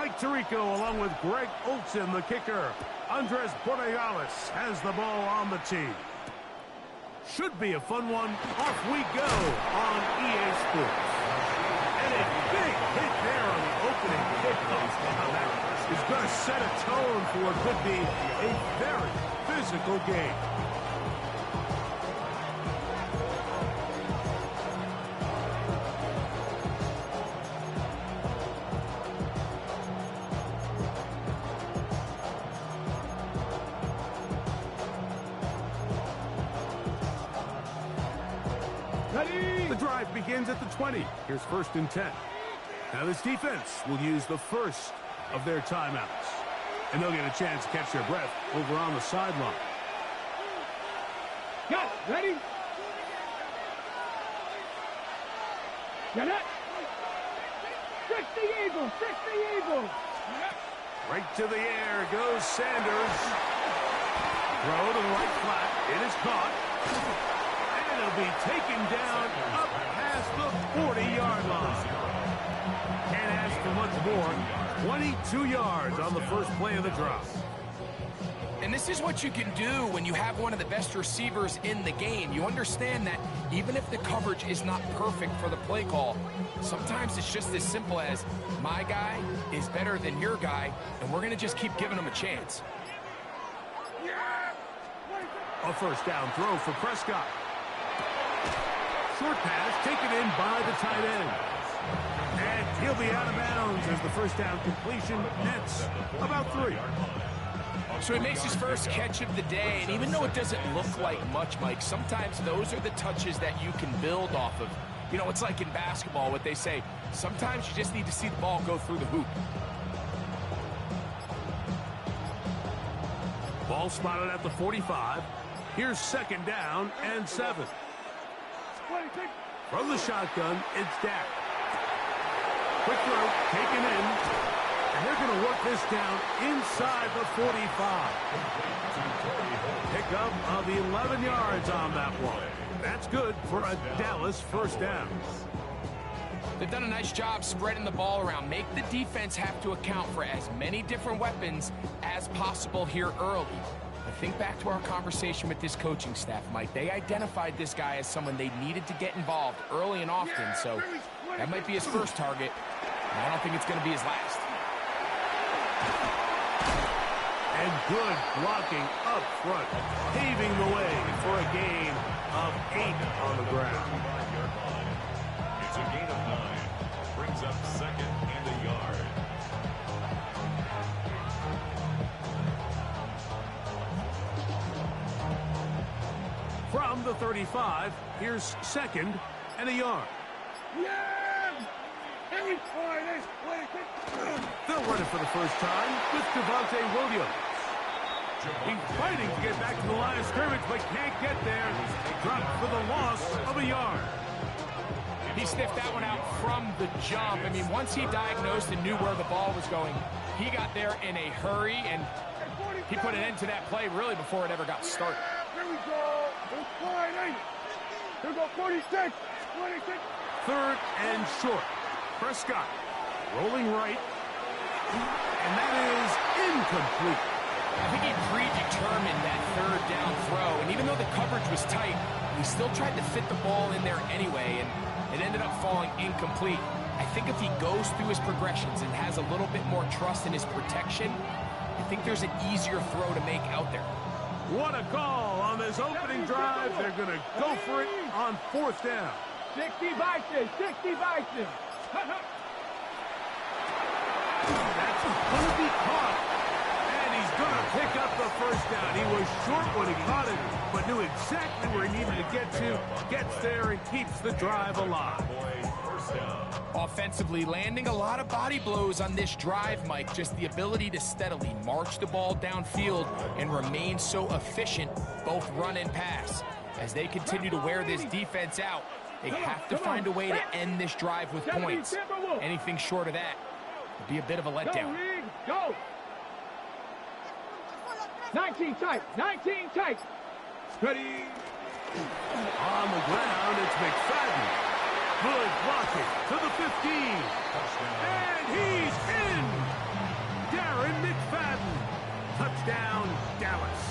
Mike Tirico along with Greg Olson, the kicker. Andres Borregales has the ball on the tee. Should be a fun one. Off we go on EA Sports. And a big hit there on the opening kickoff. Now that is going to set a tone for what could be a very physical game. The drive begins at the 20. Here's 1st and 10. Now this defense will use the first of their timeouts. And they'll get a chance to catch their breath over on the sideline. Got it. Ready? Get it. 60 Eagles. 60 Eagles. Right to the air goes Sanders. Throw to the right flat. It is caught. And it'll be taken down up past the 40-yard line. Can't ask for much more. 22 yards on the first play of the drop. And this is what you can do when you have one of the best receivers in the game. You understand that even if the coverage is not perfect for the play call, sometimes it's just as simple as my guy is better than your guy, and we're going to just keep giving him a chance. A first down throw for Prescott. Short pass taken in by the tight end. And he'll be out of bounds as the first down completion nets about 3. So he makes his first catch of the day, and even though it doesn't look like much, Mike, sometimes those are the touches that you can build off of. You know, it's like in basketball, what they say, sometimes you just need to see the ball go through the hoop. Ball spotted at the 45. Here's 2nd down and 7. From the shotgun, it's Dak. Quick throw, taken in. And they're going to work this down inside the 45. Pickup of 11 yards on that one. That's good for a Dallas first down. They've done a nice job spreading the ball around. Make the defense have to account for as many different weapons as possible here early. I think back to our conversation with this coaching staff, Mike. They identified this guy as someone they needed to get involved early and often, so that might be his first target. And I don't think it's going to be his last. And good blocking up front, paving the way for a gain of 8 on the ground. It's a gain of 9. Brings up 2nd and a yard. From the 35, here's 2nd and a yard. They'll run it for the first time with Javonte Williams. He's fighting to get back to the line of scrimmage, but can't get there. Dropped for the loss of a yard. He sniffed that one out from the jump. I mean, once he diagnosed and knew where the ball was going, he got there in a hurry, and he put an end to that play really before it ever got started. Here we go. It's flying. Here we go, 46. 26. 3rd and short. Prescott rolling right. And that is incomplete. I think he predetermined that 3rd down throw, and even though the coverage was tight, he still tried to fit the ball in there anyway, and it ended up falling incomplete. I think if he goes through his progressions and has a little bit more trust in his protection, I think there's an easier throw to make out there. What a call on this opening drive. They're going to go for it on 4th down. 60 Vikings. 60 Vikings. That's going to be caught. And he's going to pick up the first down. He was short when he caught it, but knew exactly where he needed to get to. Gets there and keeps the drive alive. Offensively, landing a lot of body blows on this drive, Mike. Just the ability to steadily march the ball downfield and remain so efficient, both run and pass. As they continue to wear this defense out, they have to find a way to end this drive with points. Anything short of that would be a bit of a letdown. Go! 19 tight. 19 tight. Ready. On the ground, it's McFadden. Good blocking to the 15. And he's in. Touchdown, Dallas.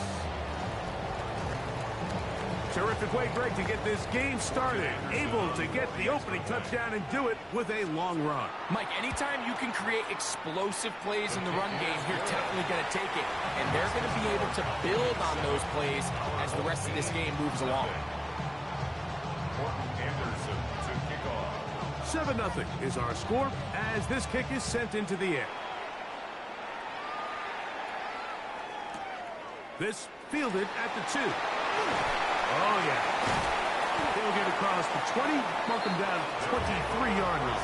Terrific way, Greg, to get this game started. Able to get the opening touchdown and do it with a long run. Mike, anytime you can create explosive plays in the run game, you're definitely going to take it. And they're going to be able to build on those plays as the rest of this game moves along. Anderson to kick off. 7-0 is our score as this kick is sent into the air. This fielded at the 2. Oh, yeah. He'll get across the 20, mark him down 23-yard line.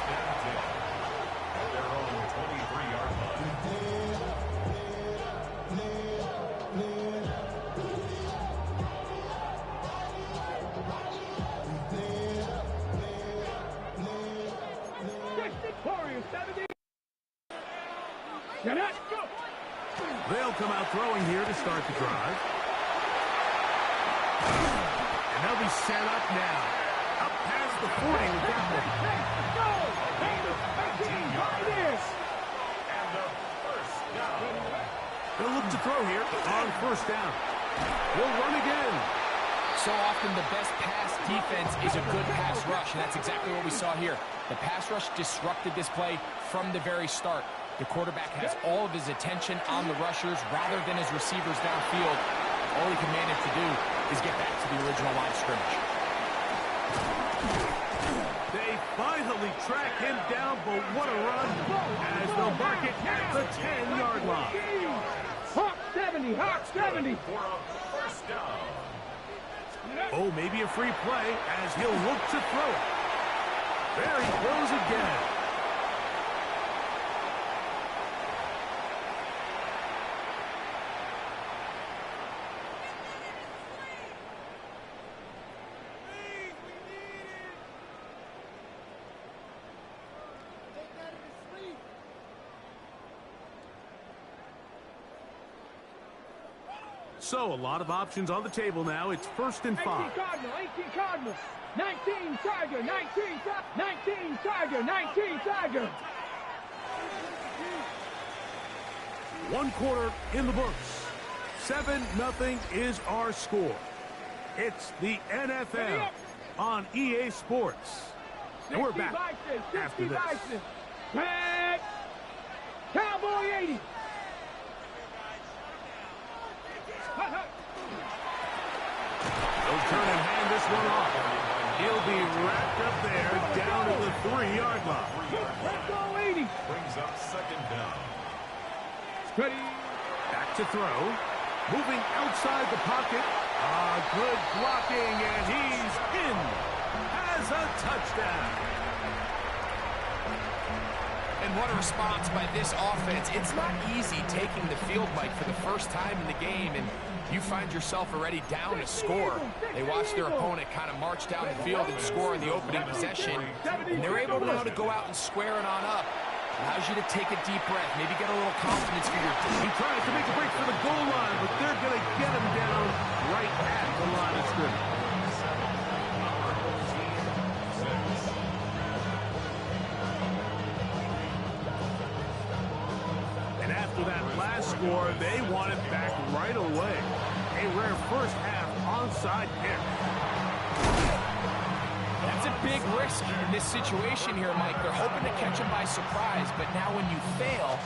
At their own 23-yard line. They'll come out throwing here to start the drive. And they'll be set up now. Up past the 40 with that one. And the first down. They'll look to throw here on first down. We'll run again. So often the best pass defense is a good pass rush, and that's exactly what we saw here. The pass rush disrupted this play from the very start. The quarterback has all of his attention on the rushers rather than his receivers downfield. All he can manage to do is get back to the original line of scrimmage. They finally track him down, but what a run as they'll mark it at the 10-yard line. Hawk 70, Hawk 70. For a first down. Oh, maybe a free play as he'll look to throw it. There he goes again. So, a lot of options on the table now. It's 1st and 5. 18 Cardinal, 19 Tiger, 19 Tiger, 19 Tiger. 1 quarter in the books. 7-0 is our score. It's the NFL on EA Sports. And we're back after this. Back. Cowboy 80. They'll turn and hand this one off. He'll be wrapped up there down at the 3-yard line. Let's go 80. Brings up second down. Ready. Back to throw. Moving outside the pocket. Good blocking, and he's in. Has a touchdown. And what a response by this offense. It's not easy taking the field, Mike, for the first time in the game, and you find yourself already down to score. They watch their opponent kind of march down the field and score in the opening possession, and they're able now to go out and square it on up. Allows you to take a deep breath, maybe get a little confidence for your team. He tries to make a break for the goal line, but they're going to get him down right at the line of scrimmage. And after that last score, they want it back right away. A rare first half onside kick. That's a big risk in this situation here, Mike. They're hoping to catch him by surprise, but now when you fail,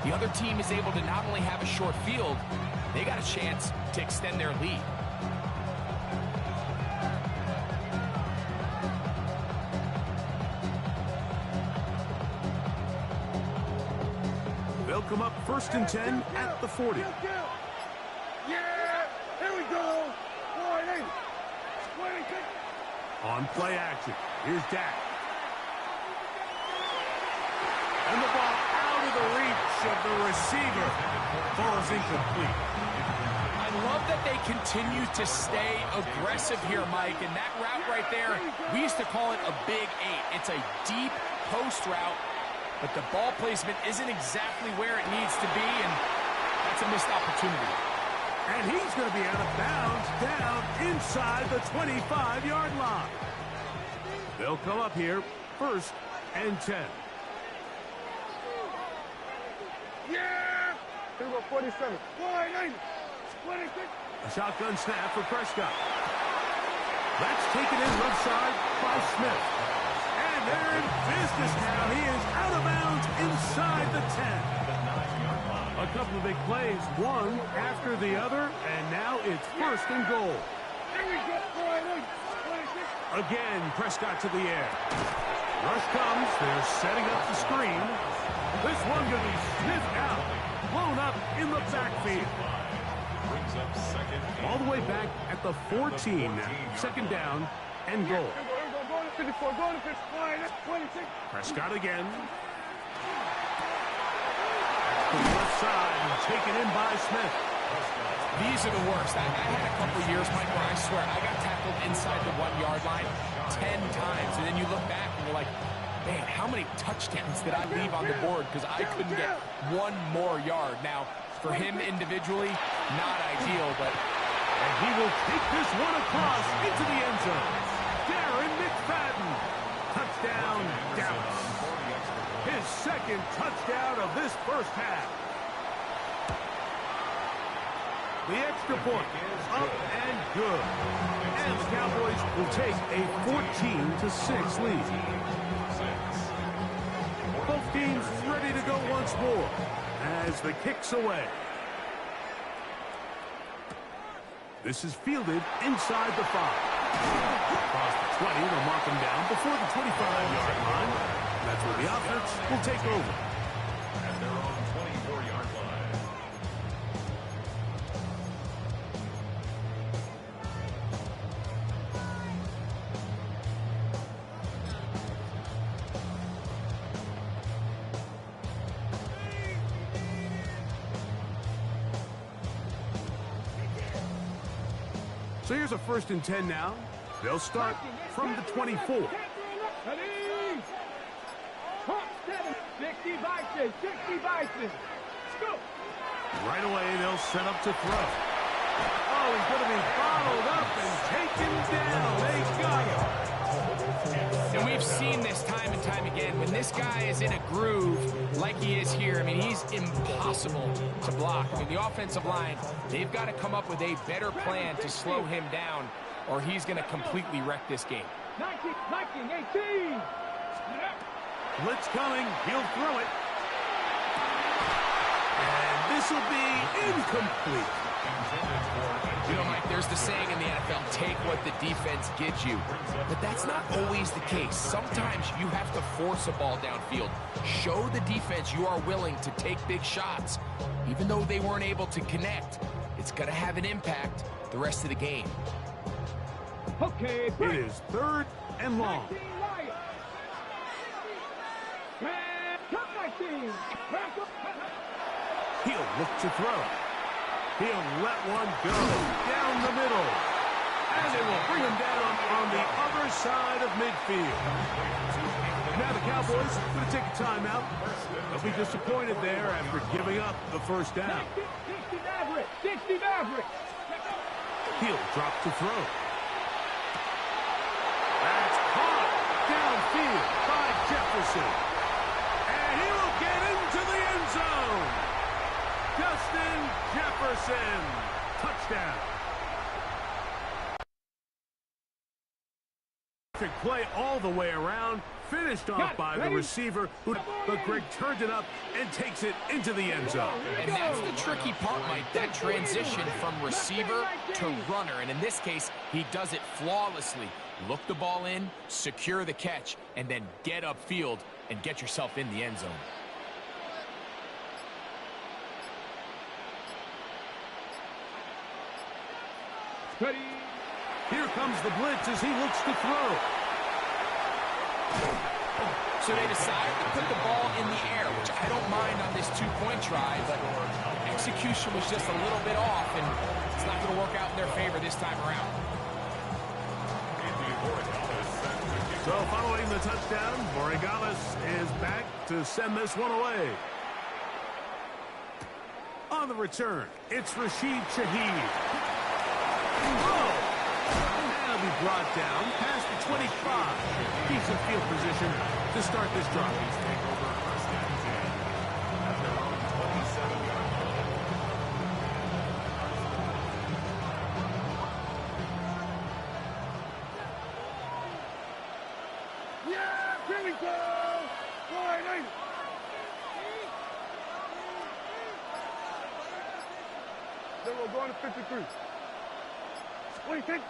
the other team is able to not only have a short field, they got a chance to extend their lead. They'll come up 1st and 10 at the 40. Yeah, here we go. Boy, hey. On play action, here's Dak. And the ball out of the reach of the receiver. Ball's incomplete. I love that they continue to stay aggressive here, Mike, and that route right there, we used to call it a big 8. It's a deep post route, but the ball placement isn't exactly where it needs to be, and that's a missed opportunity. And he's going to be out of bounds down inside the 25-yard line. They'll come up here 1st and 10. Yeah. Here we go, 47. Wide 80. 26. A shotgun snap for Prescott. That's taken in left side by Smith. And they're in business now. He is out of bounds inside the 10. A couple of big plays, one after the other, and now it's first and goal. Here we go, wide 80. 26. Again, Prescott to the air. Rush comes. They're setting up the screen. This one going to be sniffed out. Blown up in the backfield. Brings up second. All the way back at the 14 now. Second down and goal. Here we go, go to 54, go to 55, 26. Prescott again. To the left side and taken in by Smith. These are the worst. I had a couple of years, Mike, where I swear I got tackled inside the 1-yard line 10 times. And then you look back and you're like, man, how many touchdowns did I leave on the board because I couldn't get one more yard. Now, for him individually, not ideal, but... And he will take this one across into the end zone. Darren McFadden. Touchdown, Dallas. His second touchdown of this first half. The extra point up and good. And the Cowboys will take a 14-6 lead. Both teams ready to go once more as the kick's away. This is fielded inside the 5. Across the 20, they'll mark him down before the 25-yard line. That's where the offense will take over. At their own 24-yard line. So here's a 1st and 10 now. They'll start from the 24. Ready? Hop, 7, 60 Bison, 60 Bison. Go. Right away, they'll set up to throw. Oh, he's going to be bottled up and taken down. They got him. And we've seen this time and time again. When this guy is in a groove like he is here, I mean, he's impossible to block. I mean, the offensive line, they've got to come up with a better plan to slow him down, or he's going to completely wreck this game. 19, 18. Blitz coming. He'll throw it. And this will be incomplete. You know, Mike, there's the saying in the NFL, take what the defense gives you. But that's not always the case. Sometimes you have to force a ball downfield. Show the defense you are willing to take big shots. Even though they weren't able to connect, it's going to have an impact the rest of the game. Okay, It is 3rd and long. 19 Lions. And come 19. He'll look to throw. He'll let one go down the middle. And it will bring him down on the other side of midfield. Now the Cowboys are going to take a timeout. They'll be disappointed there after giving up the first down. 60 Maverick. 60 Maverick. He'll drop to throw. That's caught downfield by Jefferson. And he will get into the end zone. Justin Jefferson. Touchdown. Play all the way around. Finished off by the receiver, but Greg turned it up and takes it into the end zone. And that's the tricky part, Mike, that transition from receiver to runner. And in this case, he does it flawlessly. Look the ball in, secure the catch, and then get upfield and get yourself in the end zone. Ready. Here comes the blitz as he looks to throw. So they decided to put the ball in the air, which I don't mind on this two-point try, but execution was just a little bit off, and it's not going to work out in their favor this time around. So following the touchdown, Borregales is back to send this one away. On the return, it's Rashid Shaheed. Oh! And he'll be brought down past the 25. Decent field position to start this drive. 22. Line 80. Then we're going to 53. 26.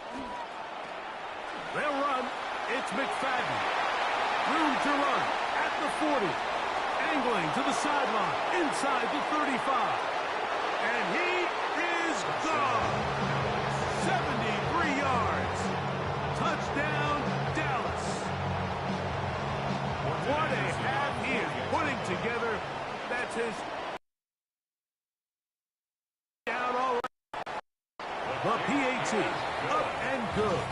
They'll run. It's McFadden. Room to run at the 40. Angling to the sideline. Inside the 35. And he is gone. 73 yards. Touchdown, Dallas. What a half he is putting together. That's his down all right. The PAT up and good.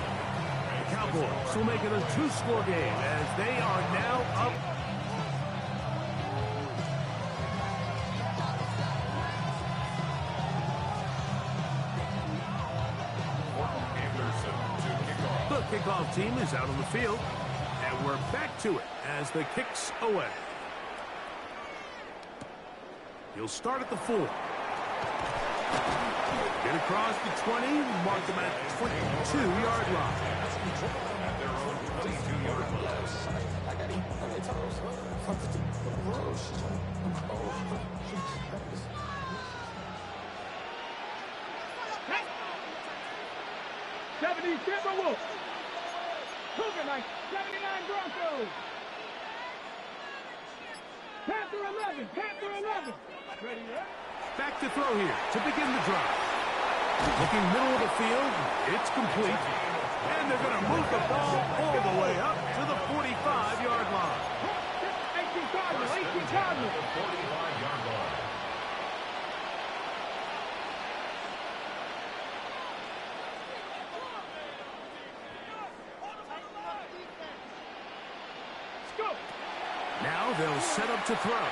The Cowboys will make it a 2-score game as they are now up. The kickoff team is out on the field, and we're back to it as the kick's away. He'll start at the 4. Get across the 20, mark them at the 22-yard line. At their own 22-yard line. 70 Timberwolves. Cougar 79 Broncos. Panther 11. Panther 11. Ready yet? Back to throw here to begin the drive. Looking middle of the field, it's complete. And they're going to move the ball all the way up to the 45-yard line. 18 Cardinals. 18 Cardinals. 45-yard line. Now they'll set up to throw.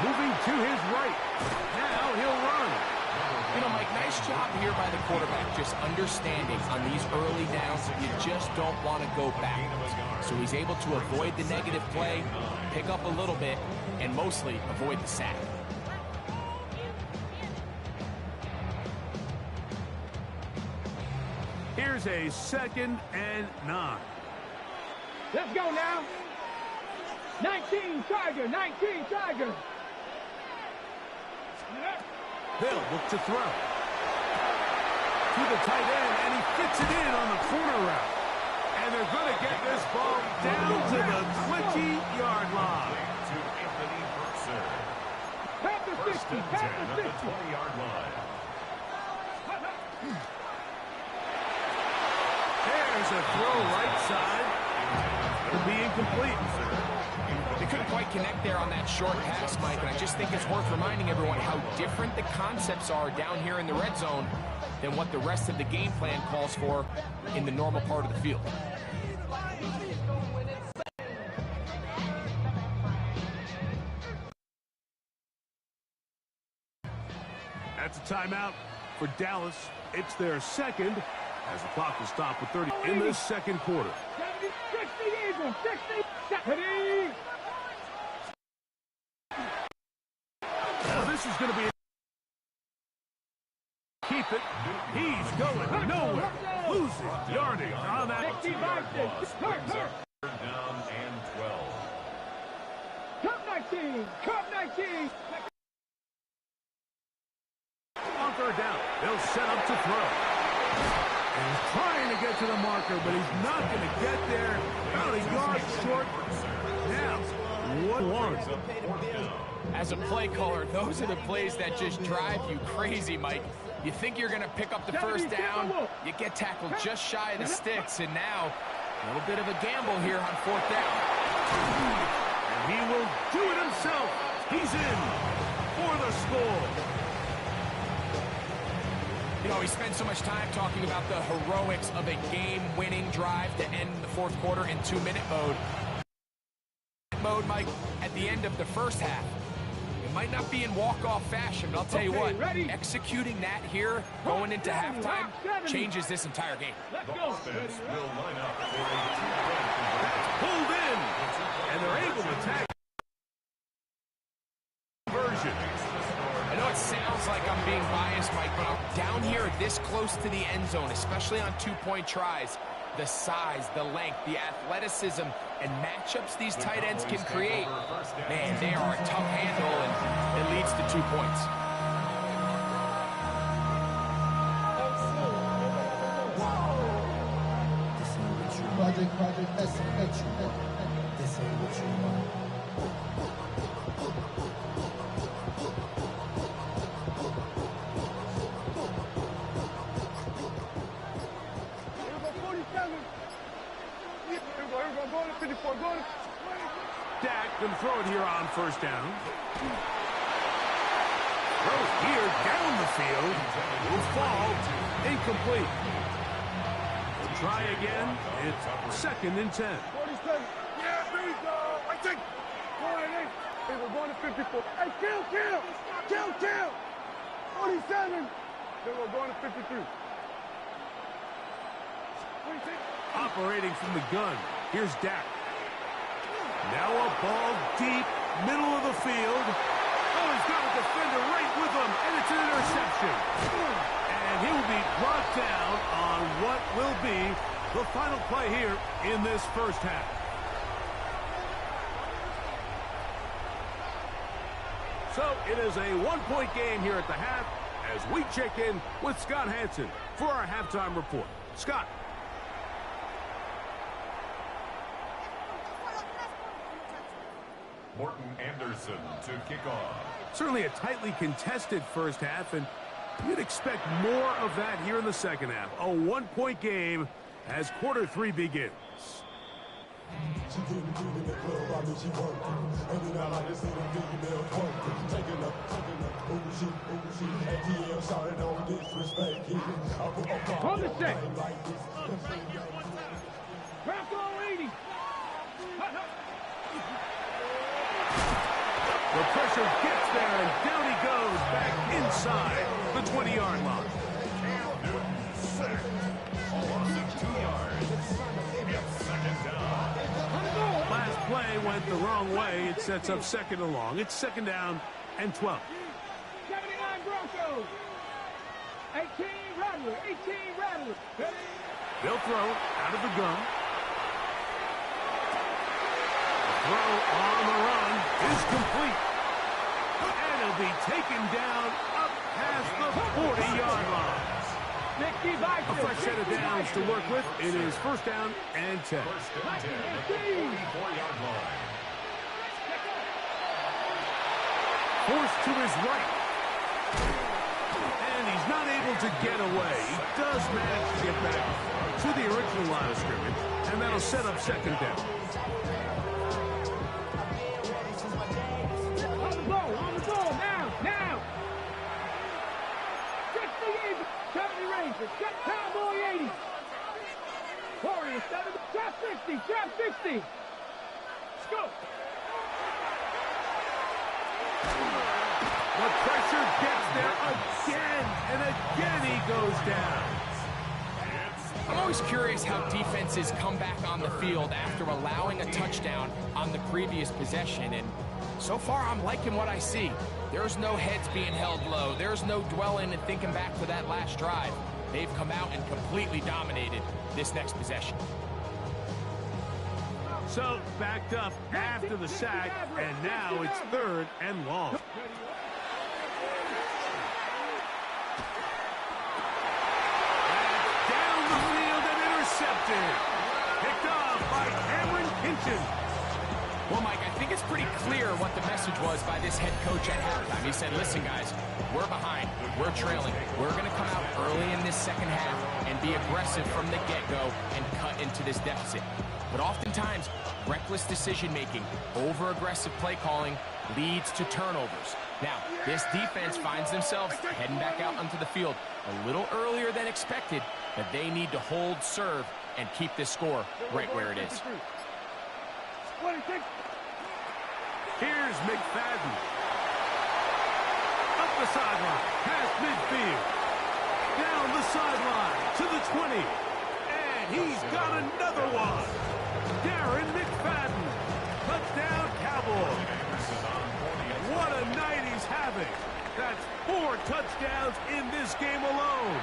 Moving to his right. Now he'll run. You know, Mike, nice job here by the quarterback, just understanding on these early downs, you just don't want to go backwards. So he's able to avoid the negative play, pick up a little bit, and mostly avoid the sack. Here's a 2nd and 9. Let's go now. 19 Tiger. 19 Tiger. They'll look to throw. To the tight end, and he fits it in on the corner route. And they're going to get this ball down to the 20-yard line. To Anthony Burkser. Panther 60. First and 10 Panther at the 60. 20-yard line. There's a throw right side. It'll be incomplete. They couldn't quite connect there on that short pass, Mike, and I just think it's worth reminding everyone how different the concepts are down here in the red zone than what the rest of the game plan calls for in the normal part of the field. That's a timeout for Dallas. It's their second as the clock will stop with 30 in the second quarter. 70, 60 Eagles. 60. 70. Now this is going to be keep it. He's going nowhere. Losing yardage on that. 60 by 6. Brings up third down and 12. Cup 19. Cup 19. On third down, they'll set up to throw. And he's trying to get to the marker, but he's not going to get there. About a yard short. Now, 1-1. As a play caller, those are the plays that just drive you crazy, Mike. You think you're going to pick up the first down, you get tackled just shy of the sticks, and now a little bit of a gamble here on fourth down. And he will do it himself. He's in for the score. You know, he spent so much time talking about the heroics of a game-winning drive to end the fourth quarter in 2-minute mode, Mike, at the end of the first half. It might not be in walk-off fashion, but I'll tell you what, executing that here, going into halftime, changes this entire game. Let's The go. offense will line up for a two-point conversion. Pulled in, and they're able to tag conversion. I know it sounds like I'm being biased, Mike, but I'm down here this close to the end zone, especially on two-point tries. the size, the length, the athleticism, and matchups these tight ends can create, man, they are a tough handle, and it leads to 2 points. Project H2H. This ain't what you want. Here we go, 47. Here we go, go to 54, go to... Dak can throw it here on first down. Throws here down the field. Will fall. Incomplete. We'll try again. It's 2nd and 10. 47. Yeah, there we go. I think. Go ahead. Hey, we're going to 54. Hey, kill. 47. Then we're going to 53. 26. Operating from the gun. Here's Dak. Now a ball deep, middle of the field. Oh, he's got a defender right with him, and it's an interception. And he will be brought down on what will be the final play here in this first half. So it is a 1-point game here at the half as we check in with Scott Hansen for our halftime report. Scott. Morton Anderson to kick off. Certainly a tightly contested first half, and you'd expect more of that here in the second half. A 1-point game as quarter 3 begins. Hold the set. Drop goal 80. The pressure gets there, and down he goes back inside the 20-yard line. Loss of 2 yards. It's 2nd down. Last play went the wrong way. It sets up 2nd and long. It's 2nd down and 12. 79 Broncos. 18 Rattler. 18 Rattler. They'll throw out of the gun. Throw on the run is complete. And it'll be taken down up past the 40-yard line. A fresh set of downs to work with. It is 1st down and 10. 1st and 10 at the 44-yard line. Forced to his right. And he's not able to get away. He does manage to get back to the original line of scrimmage, and that'll set up 2nd down. On the ball, now! Check the Eagles, Company Rangers, check Cowboy 80. Warriors, trap 60, Let's go! The pressure gets there again, and again he goes down. I'm always curious how defenses come back on the field after allowing a touchdown on the previous possession, and so far I'm liking what I see. There's no heads being held low. There's no dwelling and thinking back to that last drive. They've come out and completely dominated this next possession. So backed up after the sack, and now it's 3rd and long. Down the field and intercepted. Picked off by Cameron Kinchen. Well, Mike, I think it's pretty clear what the message was by this head coach at halftime. He said, listen, guys, we're behind. We're trailing. We're going to come out early in this second half and be aggressive from the get-go and cut into this deficit. But oftentimes, reckless decision-making, over-aggressive play calling leads to turnovers. Now, this defense finds themselves heading back out onto the field a little earlier than expected, but they need to hold serve and keep this score right where it is. 26. Here's McFadden. Up the sideline, past midfield. Down the sideline to the 20. And he's got another one. Darren McFadden. Touchdown, Cowboys. What a night he's having. That's 4 touchdowns in this game alone.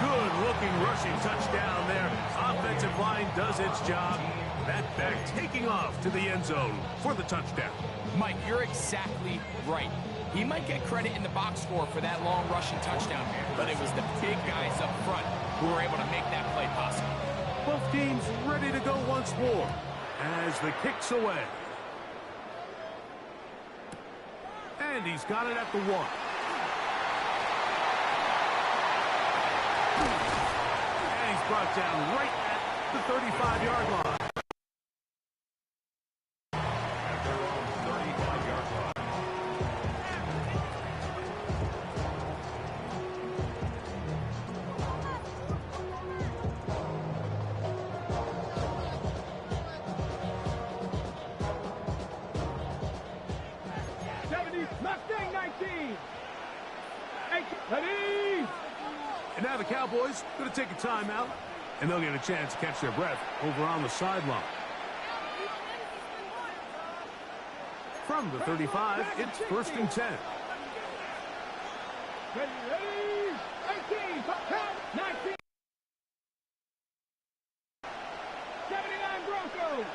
Good-looking rushing touchdown there. Offensive line does its job. That back taking off to the end zone for the touchdown. Mike, you're exactly right. He might get credit in the box score for that long rushing touchdown, but it was the big guys up front who were able to make that play possible. Both teams ready to go once more as the kick's away. And he's got it at the 1. And he's brought down right at the 35-yard line. At their own 35-yard line. Mustang 19. Ready? And now the Cowboys going to take a timeout, and they'll get a chance to catch their breath over on the sideline. From the 35, it's 1st and 10. Ready? 18. 19. 79 Broncos.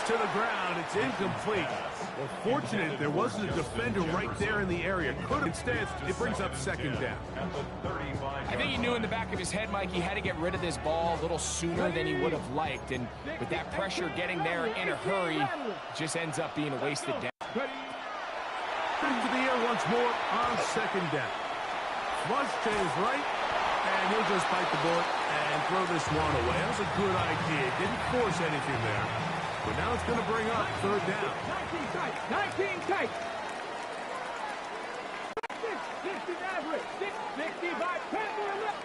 To the ground. It's incomplete. Well, fortunate there wasn't a defender right there in the area. Instead, it brings up 2nd down. At the 35-yard I think he knew in the back of his head, Mike, he had to get rid of this ball a little sooner than he would have liked. And with that pressure getting there in a hurry, it just ends up being a wasted down. Back to the air once more on 2nd down. Flush to his right, and he'll just bite the bullet and throw this one away. That was a good idea. Didn't force anything there. But now it's going to bring up 3rd down. 19 tight. 19 tight. 60 average. 65. 10 more left.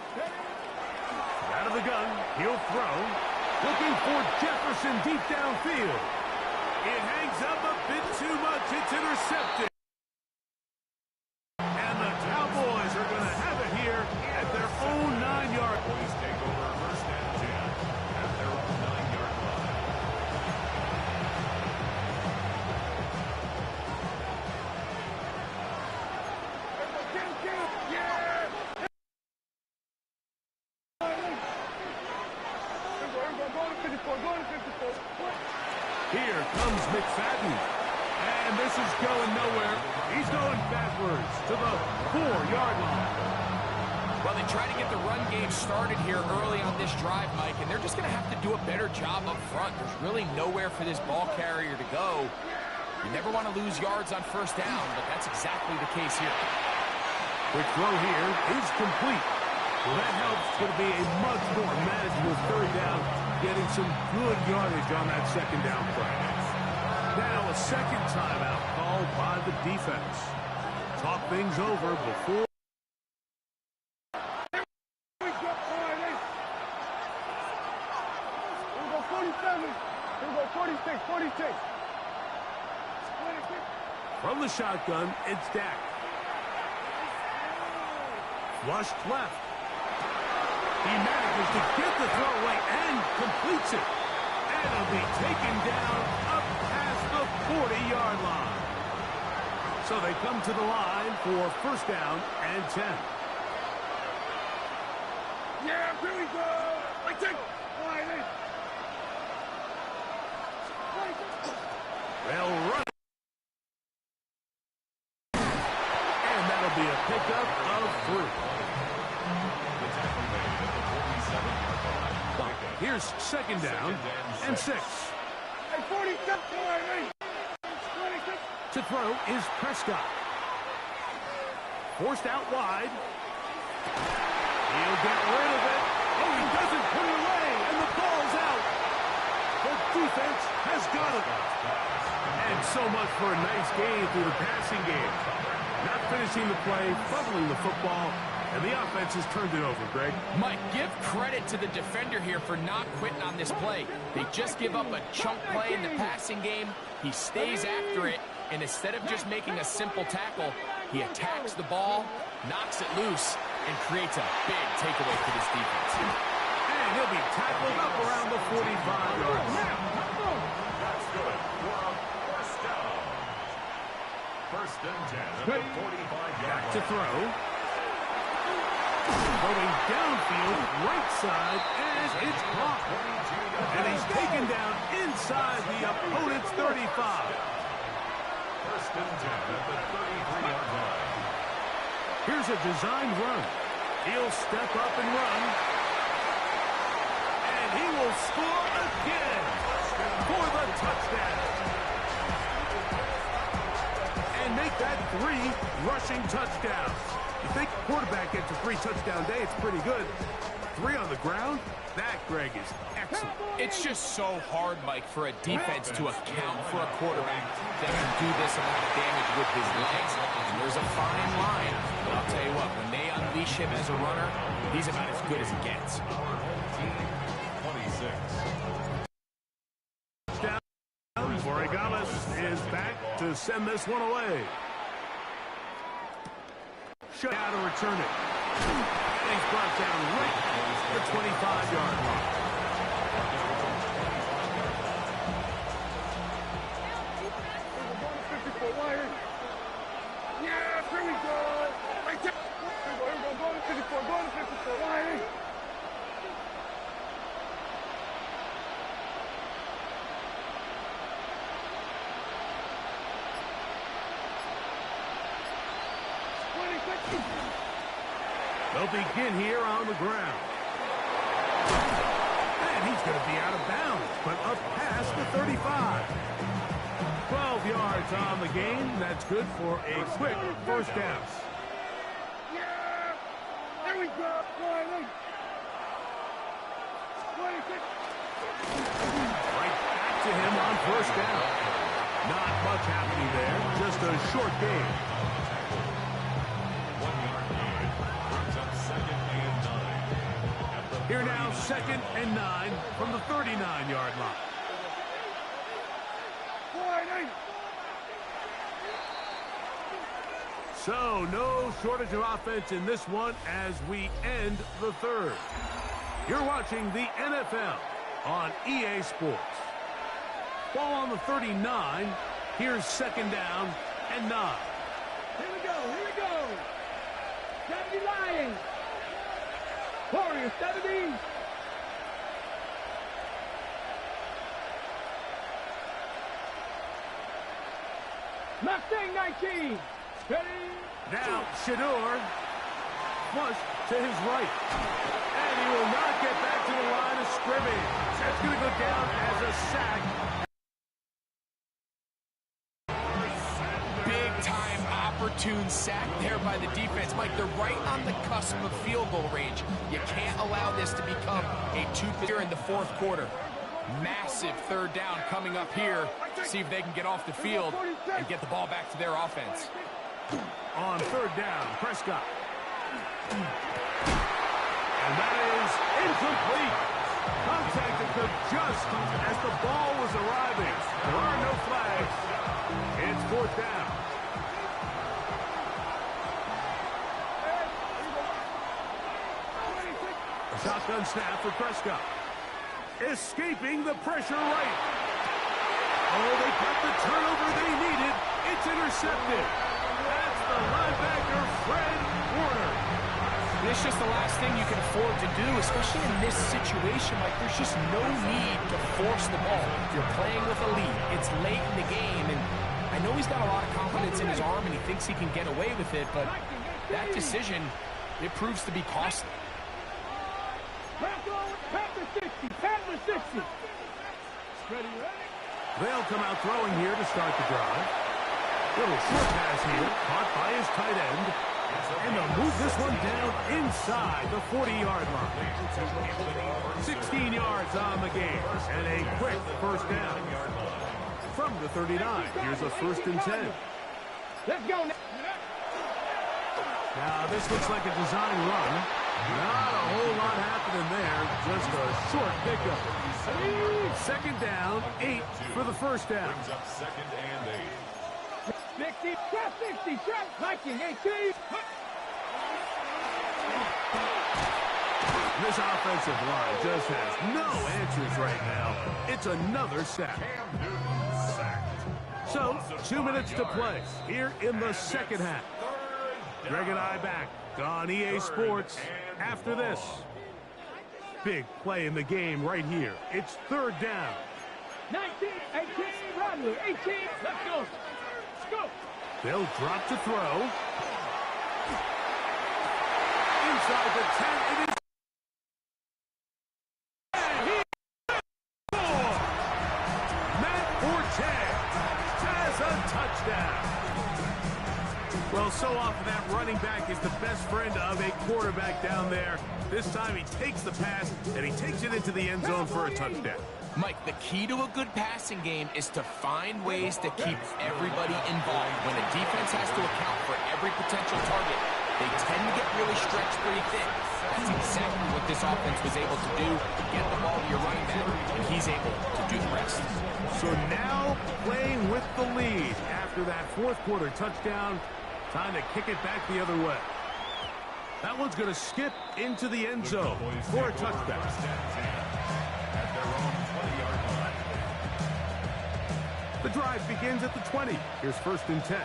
Out of the gun. He'll throw. Looking for Jefferson deep downfield. It hangs up a bit too much. It's intercepted. And the Cowboys are going to have it here at their own 9-yard. Boys take over 1st and 10 at their own 9-yard line. Here comes McFadden. And this is going nowhere. He's going backwards to the 4-yard line. Well, they try to get the run game started here early on this drive, Mike, and they're just going to have to do a better job up front. There's really nowhere for this ball carrier to go. You never want to lose yards on 1st down, but that's exactly the case here. Quick throw here is complete. Well, that helps. It's going to be a much more manageable 3rd down, getting some good yardage on that 2nd down play. Now a 2nd timeout called by the defense. Talk things over before. Here we go 47. Here we go 46. From the shotgun, it's Dak. Flushed left. He manages to get the throw away and completes it. And it'll be taken down up past the 40-yard line. So they come to the line for 1st down and 10. Yeah, here we go. I take. They'll run it. And that'll be a pickup of 3. Here's 2nd down and 6. To throw is Prescott. Forced out wide. He'll get rid of it. Oh, he doesn't put it away, and the ball's out. The defense has got it. And so much for a nice game through the passing game. Not finishing the play, fumbling the football, and the offense has turned it over, Greg. Mike, give credit to the defender here for not quitting on this play. They just give up a chunk play in the passing game. He stays after it, and instead of just making a simple tackle, he attacks the ball, knocks it loose, and creates a big takeaway for this defense. And he'll be tackled up around the 45-yard line. That's good. First and 10 at the 45-yard Back to line. throw. Going downfield, right side, and it's caught. And he's taken down inside the opponent's 35. First and 10 at the 33-yard line. Here's a designed run. He'll step up and run. And he will score again for the touchdown. And make that 3 rushing touchdowns. You think a quarterback gets a 3-touchdown day, it's pretty good. 3 on the ground? That, Greg, is excellent. It's just so hard, Mike, for a defense to account for a quarterback that can do this amount of damage with his legs. And there's a fine line. But I'll tell you what, when they unleash him as a runner, he's about as good as it gets. 26. Borregales is back to send this one away. Shut out to return it. And he's brought down right at the 25-yard line. Yeah, here we go. Right there. Here we go. Going to 54. Going to 54. Why? They'll begin here on the ground. And he's going to be out of bounds, but up past the 35. 12 yards on the game. That's good for a quick first down. Yeah! There we go! Right back to him on first down. Not much happening there. Just a short game. 1 yard gain. Brings up second and 9. Here now, second and 9 from the 39-yard line. So, no shortage of offense in this one as we end the third. You're watching the NFL on EA Sports. Ball on the 39. Here's second down and 9. Here we go, here we go. 70 Lions. Warriors, 70. Mustang 19. Ready? Now, Shador, flush to his right. And he will not get back to the line of scrimmage. That's going to go down as a sack. Big-time opportune sack there by the defense. Mike, they're right on the cusp of field goal range. You can't allow this to become a two-player in the fourth quarter. Massive third down coming up here. See if they can get off the field and get the ball back to their offense. On third down, Prescott. And that is incomplete. Contact occurred just as the ball was arriving. There are no flags. It's fourth down. A shotgun snap for Prescott. Escaping the pressure right. Oh, they got the turnover they needed. It's intercepted. That's the linebacker, Fred Warner. It's just the last thing you can afford to do, especially in this situation. Like, there's just no need to force the ball. You're playing with a lead. It's late in the game, and I know he's got a lot of confidence in his arm, and he thinks he can get away with it, but that decision, it proves to be costly. They'll come out throwing here to start the drive. Little short pass here, caught by his tight end. And they'll move this one down inside the 40-yard line. 16 yards on the game, and a quick first down. From the 39, here's a first and 10. Let's go. Now, this looks like a design run. Not a whole lot happening there, just a short pickup. Second down, 8 for the first down. Brings up second and 8. 60, trap 60, trap Viking 18. This offensive line just has no answers right now. It's another sack. Cam Newton sacked. So, 2 minutes to play here in the second half. Greg and I back on EA Sports after this. Big play in the game right here. It's third down. 19, 18, Rodney, 18, let's go. Let's go. They'll drop to throw. Inside the 10, it is. And he scores! Matt Ortega has a touchdown. Well, so often that running back is the best friend of a quarterback down there. This time he takes the pass, and he takes it into the end zone for a touchdown. Mike, the key to a good passing game is to find ways to keep everybody involved. When a defense has to account for every potential target, they tend to get really stretched pretty thin. That's exactly what this offense was able to do. Get the ball to your running back, and he's able to do the rest. So now playing with the lead after that fourth quarter touchdown. Time to kick it back the other way. That one's going to skip into the end zone for a touchback. At their own 20-yard line. The drive begins at the 20. Here's first and 10.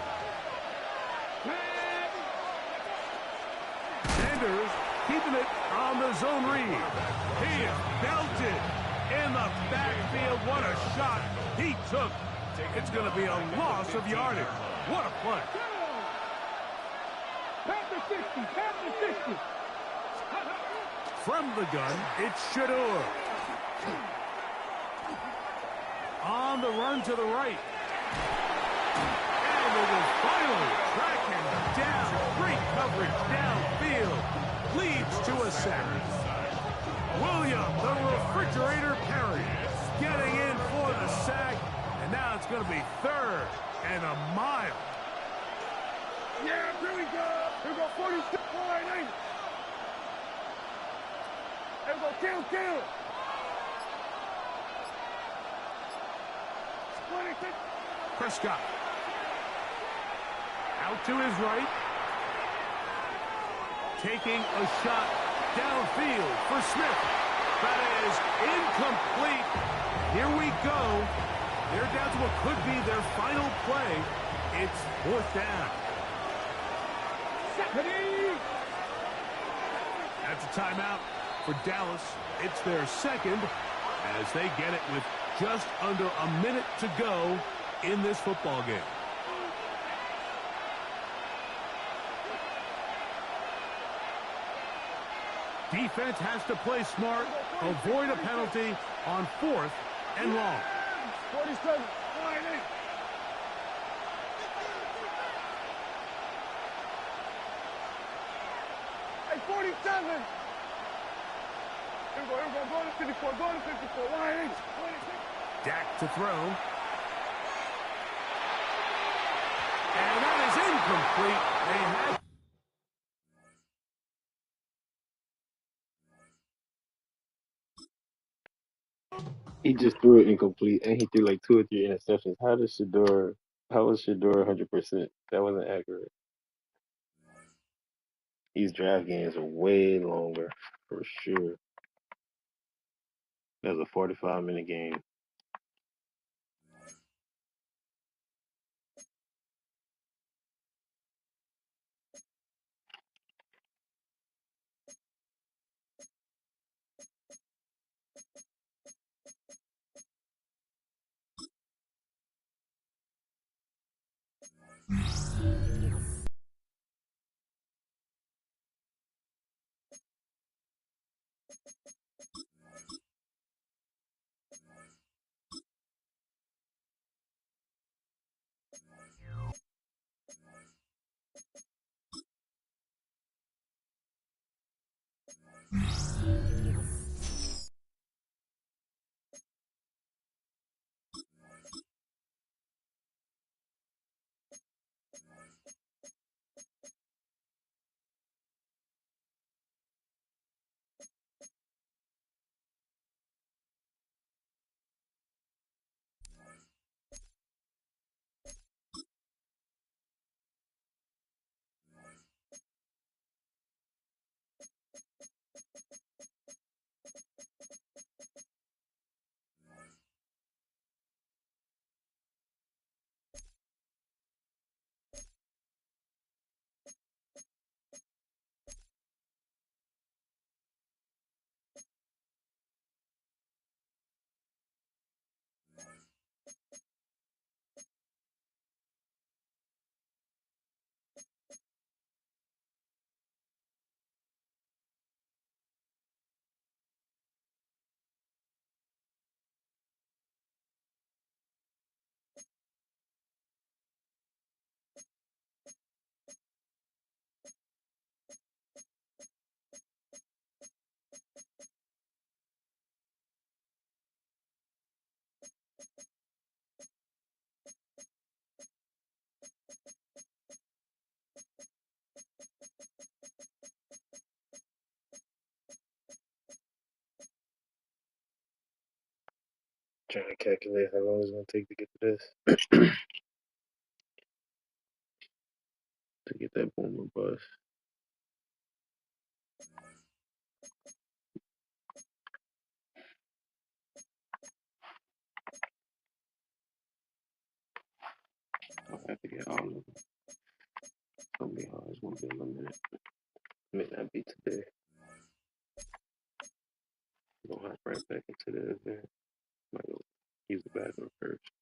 Sanders keeping it on the zone read. He is belted in the backfield. What a shot he took. It's going to be a loss of yardage. What a play. Panther 60, Panther 60. From the gun, it's Shador. On the run to the right. And it is finally tracking down. Great coverage downfield. Leads to a sack. William, the refrigerator Perry, getting in for the sack. And now it's going to be third and a mile. Yeah, here we go. Here we go, 46, line 8. Here we go, kill. 26. Prescott. Out to his right. Taking a shot downfield for Smith. That is incomplete. Here we go. They're down to what could be their final play. It's fourth down. That's a timeout for Dallas. It's their second as they get it with just under a minute to go in this football game. Defense has to play smart, avoid a penalty on fourth and long. 47, line 8. Hey, 47. Here we go, go to 54, line 8. 26. Dak to throw. And that is incomplete. They had He just threw it incomplete, and he threw like 2 or 3 interceptions. How was Shador 100%? That wasn't accurate. These draft games are way longer, for sure. That was a 45-minute game. Trying to calculate how long it's gonna take to get to this. To get that boomer bust. I'll have to get all of them. It's gonna be hard. It's gonna be in a minute. May not be today. I'm gonna hop right back into the event. Might go use the bathroom first.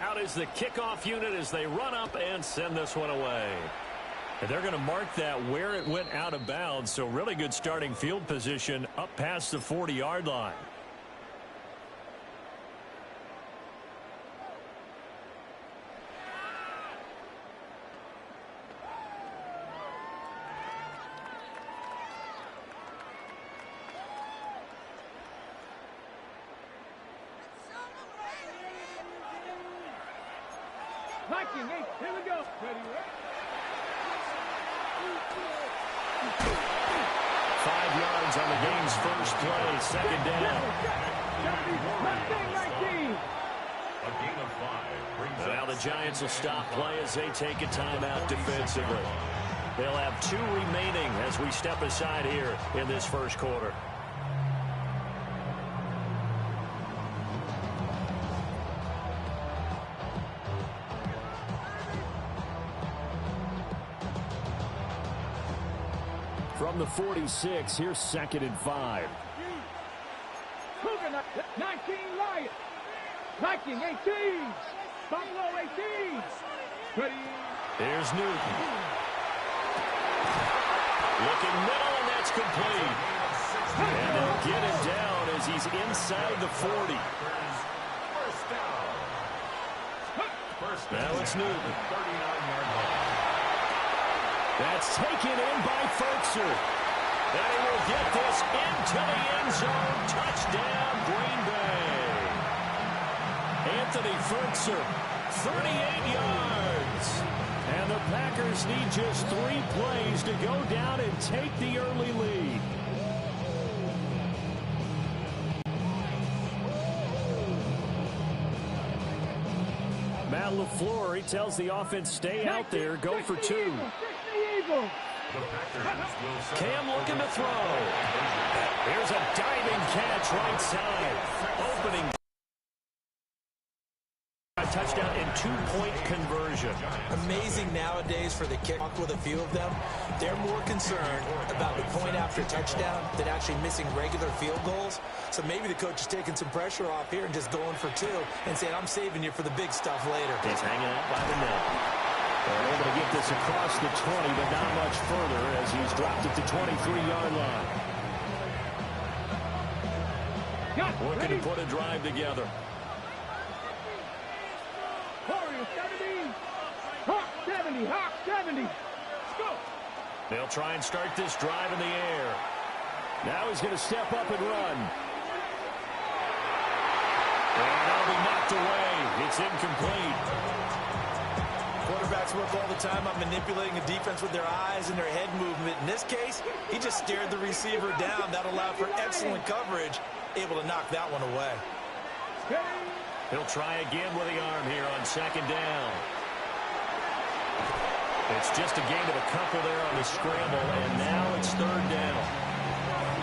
Out is the kickoff unit as they run up and send this one away. And they're going to mark that where it went out of bounds. So really good starting field position up past the 40-yard line. Here we go. Ready, 5 yards on the game's first play, second down. A gain of 5 brings Now the Giants will stop play as they take a timeout defensively. They'll have 2 remaining as we step aside here in this first quarter. From the 46, here's 2nd and 5. 19 Lions. Viking 18. Buffalo 18. Ready. Here's Newton. Looking middle, and that's complete. And they'll get him down as he's inside the 40. Now it's Newton. 39-yard line. That's taken in by Fertzer. And he will get this into the end zone. Touchdown, Green Bay. Anthony Fertzer, 38 yards. And the Packers need just 3 plays to go down and take the early lead. Matt LaFleur, he tells the offense, stay out there, go for 2. Cam looking to throw. Here's a diving catch right side. Opening. A touchdown and 2-point conversion. Amazing nowadays for the kick with a few of them. They're more concerned about the point after touchdown than actually missing regular field goals. So maybe the coach is taking some pressure off here and just going for 2 and saying, I'm saving you for the big stuff later. He's hanging out by the net. They're able to get this across the 20, but not much further as he's dropped at the 23-yard line. Looking to put a drive together. Warriors 70. Hawk 70. Hawk 70. Let's go. They'll try and start this drive in the air. Now he's going to step up and run. And that'll be knocked away. It's incomplete. Quarterbacks work all the time on manipulating a defense with their eyes and their head movement. In this case, he just stared the receiver down. That allowed for excellent coverage, able to knock that one away. He'll try again with the arm here on 2nd down. It's just a gain of a couple there on the scramble, and now it's 3rd down.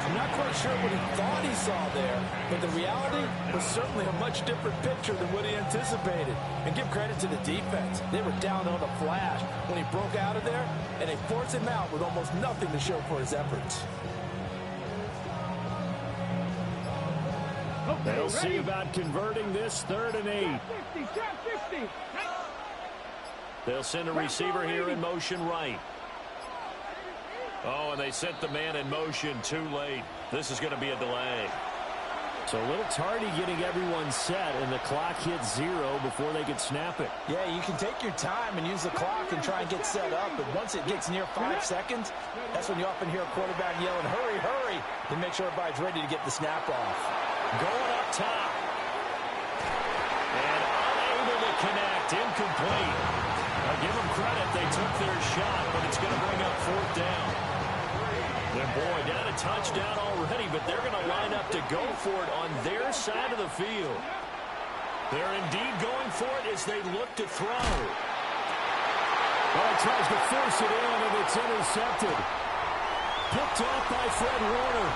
I'm not quite sure what he thought he saw there, but the reality was certainly a much different picture than what he anticipated. And give credit to the defense. They were down on a flash when he broke out of there, and they forced him out with almost nothing to show for his efforts. They'll see about converting this 3rd and 8. 50. They'll send a receiver here in motion right. Oh, and they sent the man in motion too late. This is going to be a delay. So a little tardy getting everyone set, and the clock hits 0 before they can snap it. Yeah, you can take your time and use the clock and try and get set up, but once it gets near 5 seconds, that's when you often hear a quarterback yelling, hurry, hurry, to make sure everybody's ready to get the snap off. Going up top. And unable to connect. Incomplete. I'll give them credit. They took their shot, but it's going to bring up 4th down. And boy, down a touchdown already, but they're going to line up to go for it on their side of the field. They're indeed going for it as they look to throw. Well, he tries to force it in, and it's intercepted. Picked off by Fred Warner.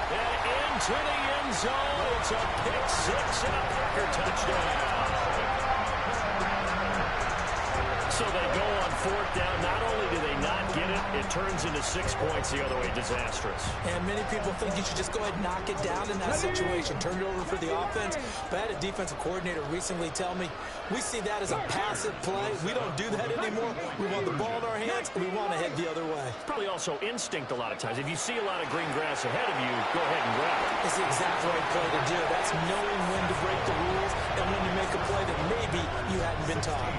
And into the end zone. It's a pick 6 and a Packer touchdown. So they go on 4th down. Not only do they not get it, it turns into 6 points the other way. Disastrous. And many people think you should just go ahead and knock it down in that situation. Turn it over for the offense. But I had a defensive coordinator recently tell me, we see that as a passive play. We don't do that anymore. We want the ball in our hands, and we want to head the other way. Probably also instinct a lot of times. If you see a lot of green grass ahead of you, go ahead and grab it. It's the exact right play to do. That's knowing when to break the rules and when to make a play that maybe you hadn't been taught.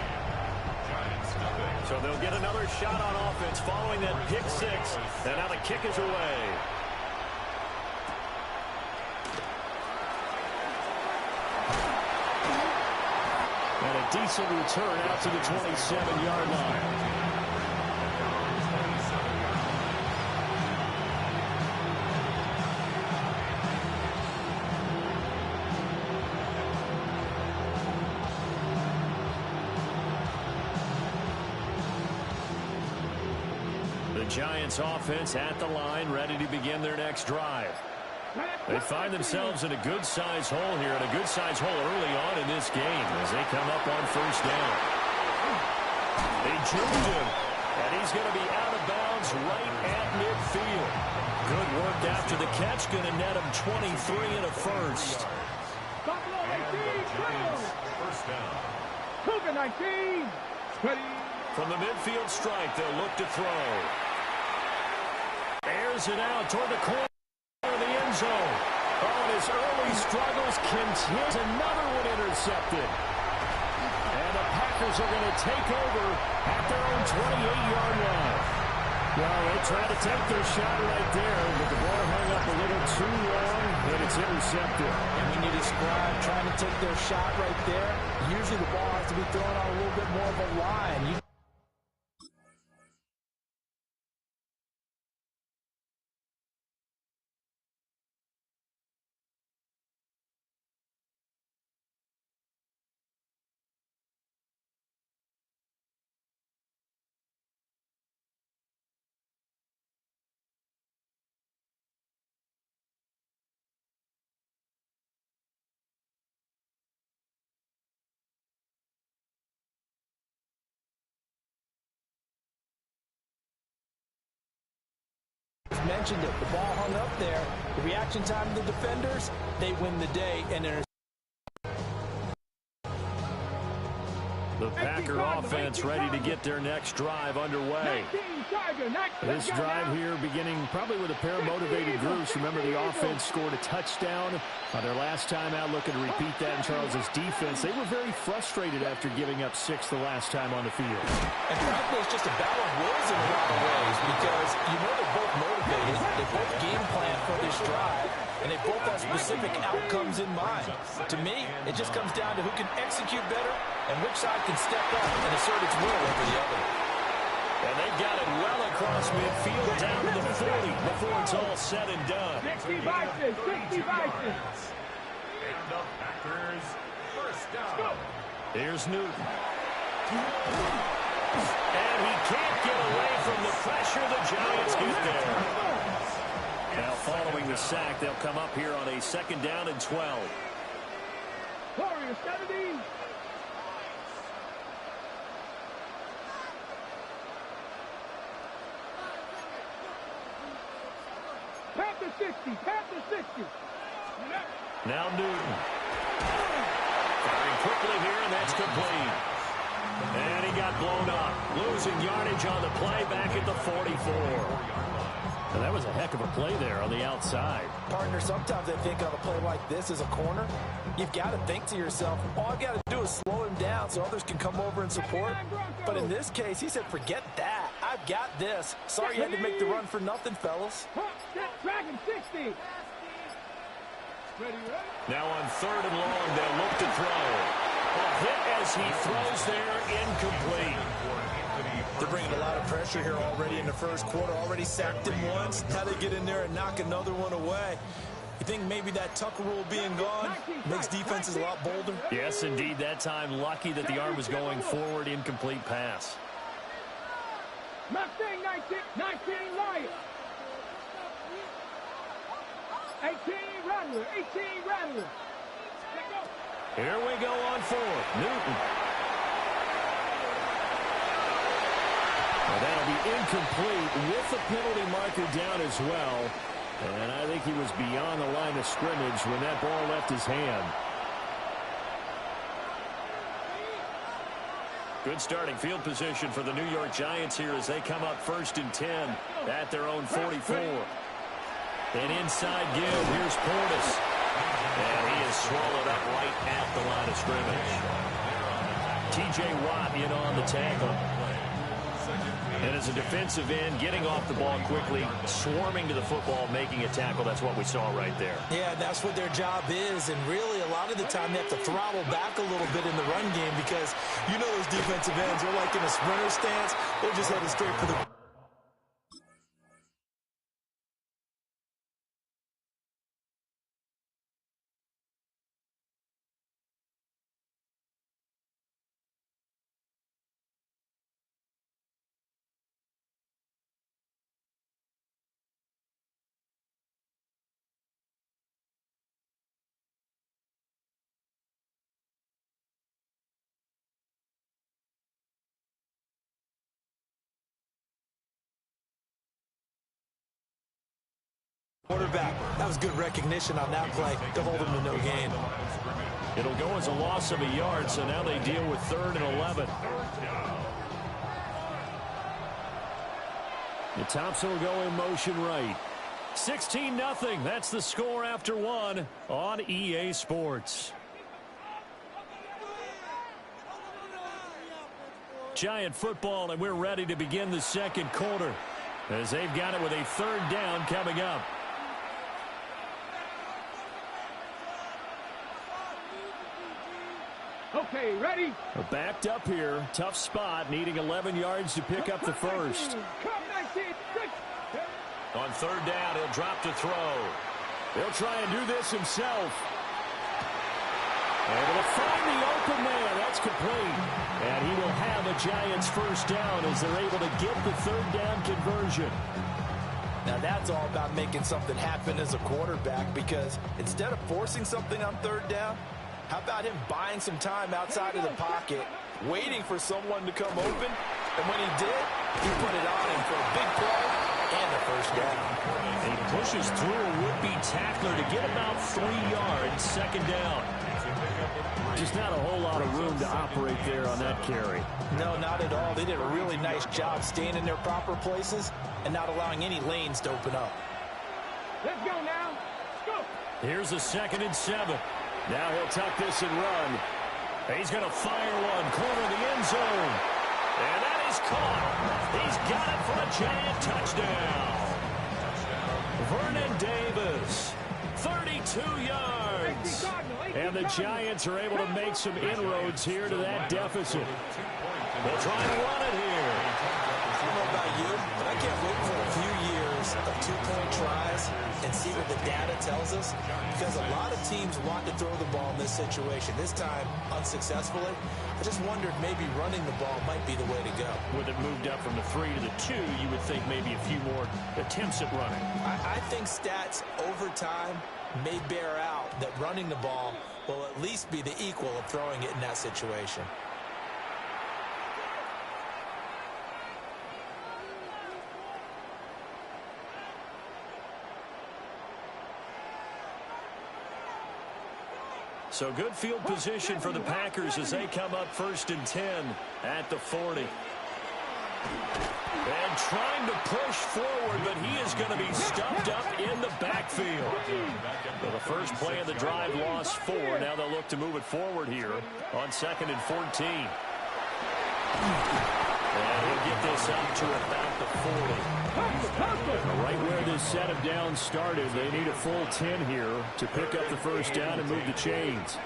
So they'll get another shot on offense following that pick six. And now the kick is away. And a decent return out to the 27-yard line. Giants offense at the line, ready to begin their next drive. They find themselves in a good-sized hole here, and a good-sized hole early on in this game as they come up on first down. They juked him, and he's going to be out of bounds right at midfield. Good work after the catch, going to net him 23 and a first. First down. Cougar 19. Ready. From the midfield strike, they'll look to throw. Airs it out toward the corner of the end zone. Oh, and his early struggles continue. Another one intercepted. And the Packers are going to take over at their own 28-yard line. Well, they tried to take their shot right there, but the ball hung up a little too long, and it's intercepted. And when you describe trying to take their shot right there, usually the ball has to be thrown on a little bit more of a line. Mentioned it. The ball hung up there. The reaction time of the defenders, they win the day. And the Packer offense ready to get their next drive underway. This drive here beginning probably with a pair of motivated groups. Remember, the offense scored a touchdown their last time out, looking to repeat that in Charles's defense. They were very frustrated after giving up 6 the last time on the field. And frankly, it's just a battle of wills in a lot of ways because you know they're both motivated. They both game plan for this drive, and they both have specific outcomes in mind. To me, it just comes down to who can execute better and which side can step up and assert its will over the other. And they've got it well across midfield down to the 40 before it's all said and done. 60 Vikings, 60 Vikings. And the Packers first down. Here's Newton. And he can't get away from the pressure. The Giants get there. Now following the sack, they'll come up here on a second down and 12. Warriors 70. Panther 60, Panther 60. Now Newton. Firing quickly here, and that's complete. And he got blown up. Losing yardage on the play back at the 44. And that was a heck of a play there on the outside. Partner, sometimes I think on a play like this as a corner, you've got to think to yourself, all I've got to do is slow him down so others can come over and support. But in this case, he said, forget that. I've got this. Sorry you had to make the run for nothing, fellas. Dragon 60. Now on third and long, they'll look to throw. A hit as he throws there, incomplete. They're bringing a lot of pressure here already in the first quarter. Already sacked him once. Now they get in there and knock another one away. You think maybe that Tucker rule being gone makes defenses a lot bolder? Yes, indeed. That time, lucky that the arm was going forward. Incomplete pass. Mustang 19 Riot. 18 Rattler, 18 Rattler. Here we go on fourth. Newton. And that'll be incomplete with the penalty marker down as well. And I think he was beyond the line of scrimmage when that ball left his hand. Good starting field position for the New York Giants here as they come up 1st and 10 at their own 44. An inside give. Here's Portis. And he is swallowed up right at the line of scrimmage. T.J. Watt in on the tackle. And as a defensive end, getting off the ball quickly, swarming to the football, making a tackle. That's what we saw right there. Yeah, that's what their job is. And really, a lot of the time, they have to throttle back a little bit in the run game because you know those defensive ends are like in a sprinter stance. They're just headed straight for the... Quarterback. That was good recognition on that play to hold him to no gain. It'll go as a loss of a yard, so now they deal with 3rd and 11. And Thompson will go in motion right. 16-0. That's the score after 1 on EA Sports. Giant football, and we're ready to begin the second quarter as they've got it with a 3rd down coming up. Okay, ready? Backed up here. Tough spot, needing 11 yards to pick up the first. On 3rd down, he'll drop to throw. He'll try and do this himself. Able to find the open man. That's complete. And he will have a Giants 1st down as they're able to get the 3rd down conversion. Now, that's all about making something happen as a quarterback because instead of forcing something on 3rd down, how about him buying some time outside of the pocket, waiting for someone to come open, and when he did, he put it on him for a big play and a 1st down. And he pushes through a would-be tackler to get about 3 yards, 2nd down. Just not a whole lot of room to operate there on that carry. No, not at all. They did a really nice job staying in their proper places and not allowing any lanes to open up. Let's go now. Let's go. Here's a 2nd and 7. Now he'll tuck this and run. He's going to fire one, corner of the end zone. And that is caught. He's got it for a Giant touchdown. Vernon Davis, 32 yards. And the Giants are able to make some inroads here to that deficit. They'll try and run it here. I don't know about you, but I can't wait for a few years of 2-point tries and see what the data tells us, because a lot of teams want to throw the ball in this situation. This time, unsuccessfully. I just wondered maybe running the ball might be the way to go. With it moved up from the 3 to the 2, you would think maybe a few more attempts at running. I think stats over time may bear out that running the ball will at least be the equal of throwing it in that situation. So good field position for the Packers as they come up 1st and 10 at the 40. And trying to push forward, but he is going to be stuffed up in the backfield. Well, the first play of the drive lost 4. Now they'll look to move it forward here on 2nd and 14. And he'll get this up to about the 40. Right where this set of downs started, they need a full 10 here to pick up the 1st down and move the chains.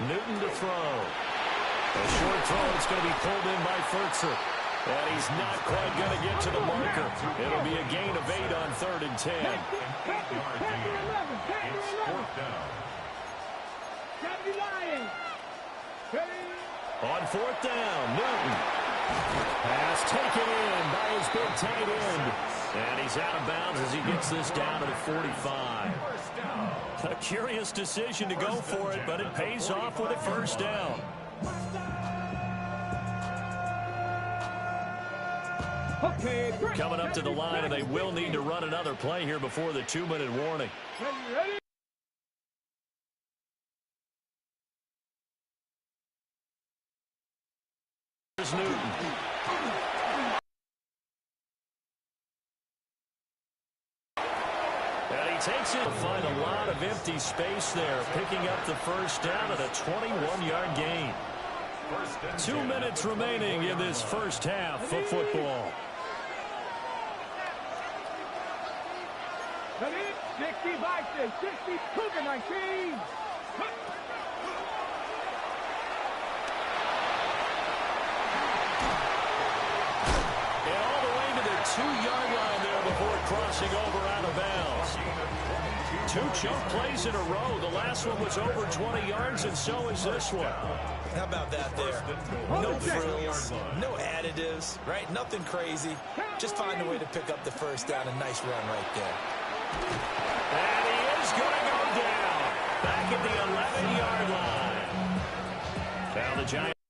Newton to throw. A short throw. It's going to be pulled in by Furtzer. And he's not quite going to get to the marker. It'll be a gain of 8 on 3rd and 10. On 4th down, Newton. Pass taken in by his big tight end. And he's out of bounds as he gets this down to the 45. A curious decision to go for it, but it pays off with a 1st down. Coming up to the line, and they will need to run another play here before the 2-minute warning. Ready? Here's Newton. And he takes it to find a lot of empty space there, picking up the first down at a 21-yard gain. 2 minutes remaining in this first half of football. Ready? 60 Vikings, 60 Cougar 19. And all the way to the 2-yard line there before crossing over out of bounds. 2 choke plays in a row. The last one was over 20 yards, and so is this one. How about that there? No frills, no additives, right? Nothing crazy. Just find a way to pick up the first down. A nice run right there. And he is going to go down. Back at the 11-yard line. Now the Giants.